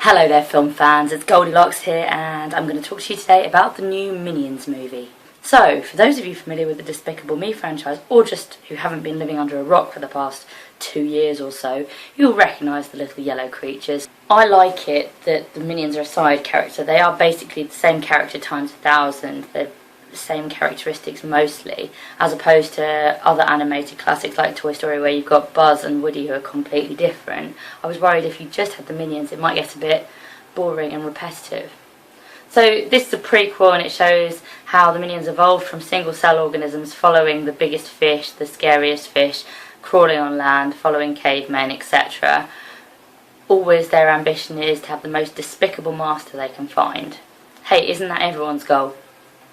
Hello there film fans, it's Goldy Loxx here and I'm going to talk to you today about the new Minions movie. So, for those of you familiar with the Despicable Me franchise, or just who haven't been living under a rock for the past 2 years or so, you'll recognise the little yellow creatures. I like it that the Minions are a side character. They are basically the same character times 1,000. They're the same characteristics mostly, as opposed to other animated classics like Toy Story where you've got Buzz and Woody who are completely different. I was worried if you just had the Minions it might get a bit boring and repetitive. So this is a prequel and it shows how the Minions evolved from single cell organisms following the biggest fish, the scariest fish, crawling on land, following cavemen, etc. Always their ambition is to have the most despicable master they can find. Hey, isn't that everyone's goal?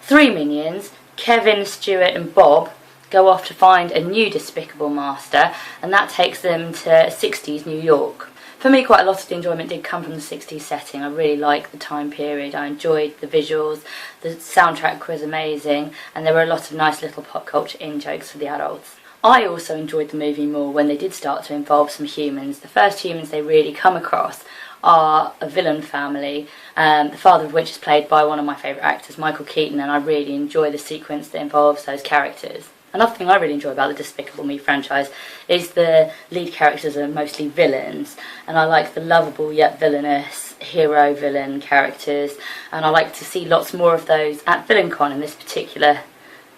3 Minions, Kevin, Stuart and Bob, go off to find a new despicable master, and that takes them to 60s New York. For me, quite a lot of the enjoyment did come from the 60s setting. I really liked the time period, I enjoyed the visuals, the soundtrack was amazing, and there were a lot of nice little pop culture in-jokes for the adults. I also enjoyed the movie more when they did start to involve some humans. The first humans they really come across are a villain family, the father of which is played by one of my favourite actors, Michael Keaton, and I really enjoy the sequence that involves those characters. Another thing I really enjoy about the Despicable Me franchise is the lead characters are mostly villains, and I like the lovable yet villainous hero-villain characters, and I like to see lots more of those at VillainCon in this particular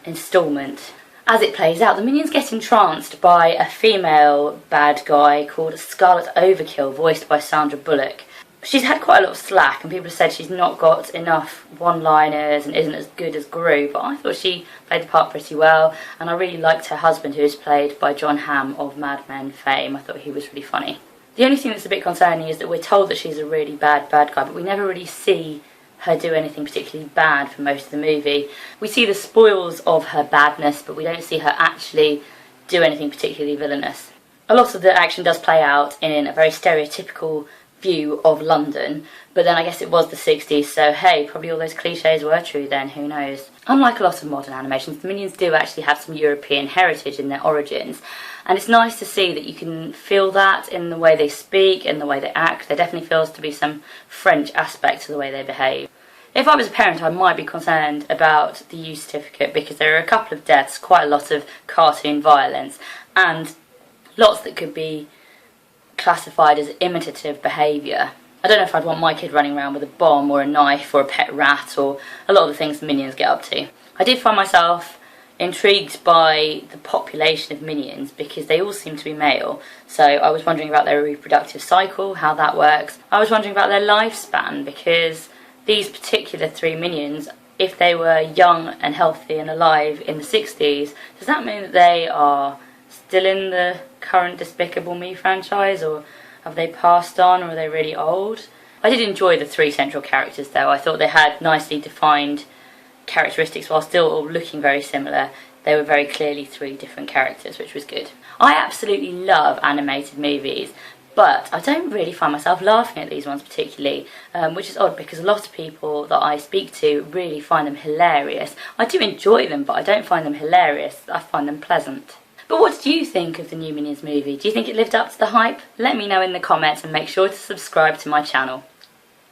instalment. As it plays out, the Minions get entranced by a female bad guy called Scarlet Overkill, voiced by Sandra Bullock. She's had quite a lot of slack and people have said she's not got enough one-liners and isn't as good as Gru, but I thought she played the part pretty well, and I really liked her husband, who is played by Hamm of Mad Men fame. I thought he was really funny. The only thing that's a bit concerning is that we're told that she's a really bad guy, but we never really see her do anything particularly bad for most of the movie. We see the spoils of her badness, but we don't see her actually do anything particularly villainous. A lot of the action does play out in a very stereotypical view of London, but then I guess it was the 60s, so hey, probably all those cliches were true then, who knows. Unlike a lot of modern animations, the Minions do actually have some European heritage in their origins, and it's nice to see that you can feel that in the way they speak and the way they act. There definitely feels to be some French aspect to the way they behave. If I was a parent, I might be concerned about the use certificate because there are a couple of deaths, quite a lot of cartoon violence, and lots that could be classified as imitative behaviour. I don't know if I'd want my kid running around with a bomb or a knife or a pet rat or a lot of the things the Minions get up to. I did find myself intrigued by the population of Minions because they all seem to be male, so I was wondering about their reproductive cycle, how that works. I was wondering about their lifespan because these particular 3 Minions, if they were young and healthy and alive in the 60s, does that mean that they are still in the current Despicable Me franchise, or have they passed on, or are they really old? I did enjoy the 3 central characters though. I thought they had nicely defined characteristics while still all looking very similar. They were very clearly 3 different characters, which was good. I absolutely love animated movies, but I don't really find myself laughing at these ones particularly, which is odd because a lot of people that I speak to really find them hilarious. I do enjoy them, but I don't find them hilarious. I find them pleasant. But what do you think of the new Minions movie? Do you think it lived up to the hype? Let me know in the comments and make sure to subscribe to my channel.